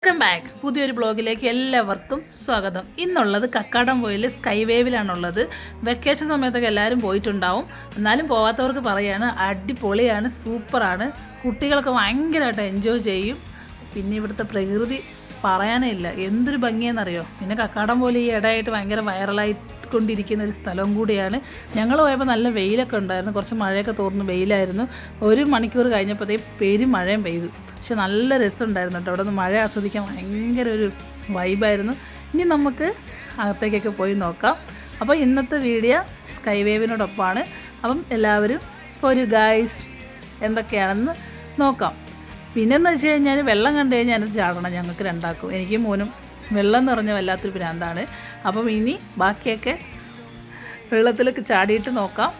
Welcome back. പുതിയൊരു ബ്ലോഗിലേക്ക് എല്ലാവർക്കും സ്വാഗതം. ഇന്നുള്ളത് കക്കാടംപൊയിൽ സ്കൈ വേവിലാണുള്ളത്. വെക്കേഷൻ സമയത്തൊക്കെ എല്ലാവരും പോയിട്ടുണ്ടാവും. എന്നാലും പോകാത്തവർക്ക് പറയാണ്, അടിപൊളിയാണ്, സൂപ്പറാണ്. കുട്ടികളൊക്കെ ഭയങ്കരമായിട്ട് എൻജോയ് ചെയ്യും. പിന്നെ ഇവിടുത്തെ പ്രകൃതി പറയാനേ ഇല്ല, എന്തൊരു ഭംഗിയെന്നറിയോ. പിന്നെ കക്കാടംപൊയിൽ ഈ ഇടയായിട്ട് ഭയങ്കര വൈറലായിക്കൊണ്ടിരിക്കുന്ന ഒരു സ്ഥലവും കൂടിയാണ്. ഞങ്ങൾ പോയപ്പോൾ നല്ല വെയിലൊക്കെ ഉണ്ടായിരുന്നു, കുറച്ച് മഴയൊക്കെ തോർന്ന് വെയിലായിരുന്നു. 1 മണിക്കൂർ കഴിഞ്ഞപ്പോഴത്തേ പെരും മഴയും പെയ്തു. പക്ഷെ നല്ല രസമുണ്ടായിരുന്നു കേട്ടോ. അവിടെ നിന്ന് മഴ ആസ്വദിക്കാൻ ഭയങ്കര ഒരു വൈബായിരുന്നു. ഇനി നമുക്ക് അകത്തേക്കൊക്കെ പോയി നോക്കാം. അപ്പോൾ ഇന്നത്തെ വീഡിയോ സ്കൈ വേവിനോടൊപ്പമാണ്. അപ്പം എല്ലാവരും ഒരു ഗായ്സ് എന്തൊക്കെയാണെന്ന് നോക്കാം. പിന്നെന്ന് വെച്ച് കഴിഞ്ഞാൽ വെള്ളം കണ്ടു കഴിഞ്ഞാൽ അത് ചാടണം. ഞങ്ങൾക്ക് രണ്ടാക്കും, എനിക്കും മോനും വെള്ളം നിറഞ്ഞ വല്ലാത്തൊരു ഭ്രാന്താണ്. അപ്പം ഇനി ബാക്കിയൊക്കെ വെള്ളത്തിലൊക്കെ ചാടിയിട്ട് നോക്കാം.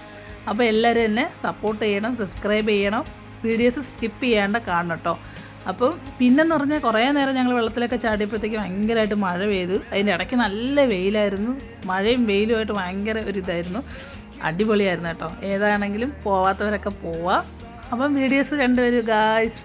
അപ്പോൾ എല്ലാവരും എന്നെ സപ്പോർട്ട് ചെയ്യണം, സബ്സ്ക്രൈബ് ചെയ്യണം, വീഡിയോസ് സ്കിപ്പ് ചെയ്യാണ്ട് കാണണം കേട്ടോ. അപ്പോൾ പിന്നെന്ന് പറഞ്ഞാൽ കുറേ നേരം ഞങ്ങൾ വെള്ളത്തിലൊക്കെ ചാടിയപ്പോഴത്തേക്ക് ഭയങ്കരമായിട്ട് മഴ പെയ്തു. അതിൻ്റെ ഇടയ്ക്ക് നല്ല വെയിലായിരുന്നു. മഴയും വെയിലുമായിട്ട് ഭയങ്കര ഒരു ഇതായിരുന്നു, അടിപൊളിയായിരുന്നു കേട്ടോ. ഏതാണെങ്കിലും പോവാത്തവരൊക്കെ പോവാം. അപ്പം വീഡിയോസ് കണ്ടുവരൂ ഗായ്സ്.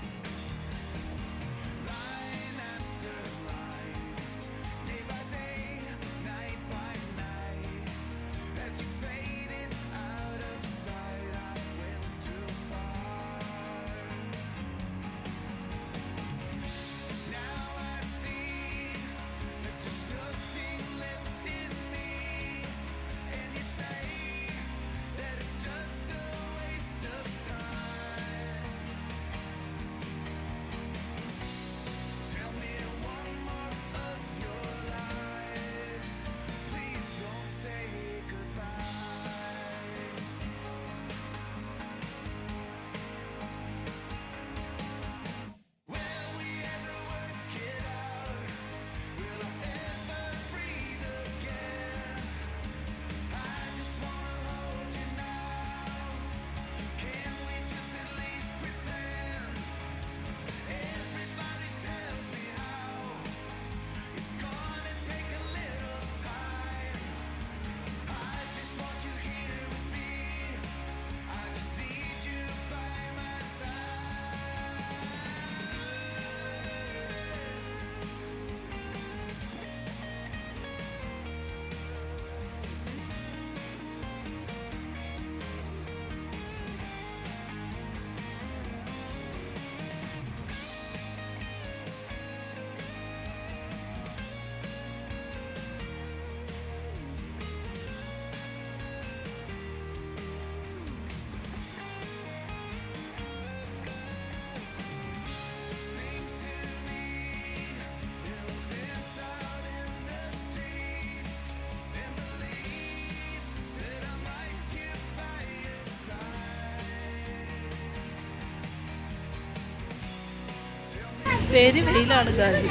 പേര് വെയിലാണ് കാര്യം,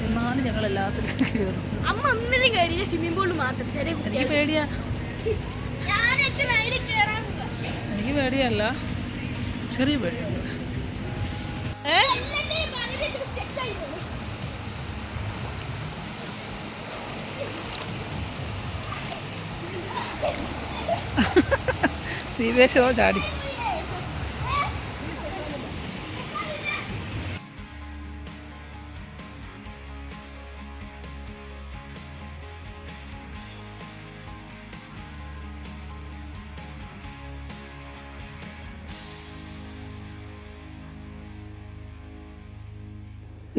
എന്നാലും ഞങ്ങൾ എല്ലാത്തിലും കയറും. എനിക്ക് പേടിയാ, എനിക്ക് പേടിയല്ല, ചെറിയ പേടിയുണ്ട്. ദീപേശോ ചാടി.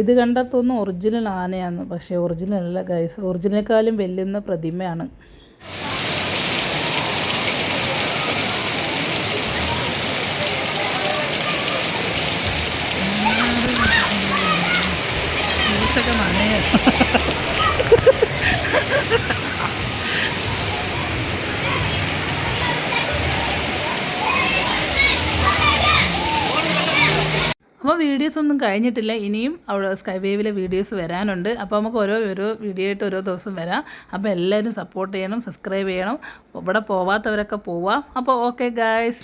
ഇത് കണ്ടാൽ തോന്നുന്നു ഒറിജിനൽ ആനയാണ്, പക്ഷേ ഒറിജിനൽ അല്ല ഗൈസ്. ഒറിജിനേക്കാളും വെല്ലുന്ന പ്രതിമയാണ്. ന്യൂസൊക്കെ നനയാണ്. അപ്പോൾ വീഡിയോസ് ഒന്നും കഴിഞ്ഞിട്ടില്ല, ഇനിയും അവിടെ സ്കൈ വേവിലെ വീഡിയോസ് വരാനുണ്ട്. അപ്പോൾ നമുക്ക് ഓരോ വീഡിയോ ആയിട്ട് ഓരോ ദിവസം വരാം. അപ്പോൾ എല്ലാവരും സപ്പോർട്ട് ചെയ്യണം, സബ്സ്ക്രൈബ് ചെയ്യണം. ഇവിടെ പോവാത്തവരൊക്കെ പോവാം. അപ്പോൾ ഓക്കെ ഗായ്സ്.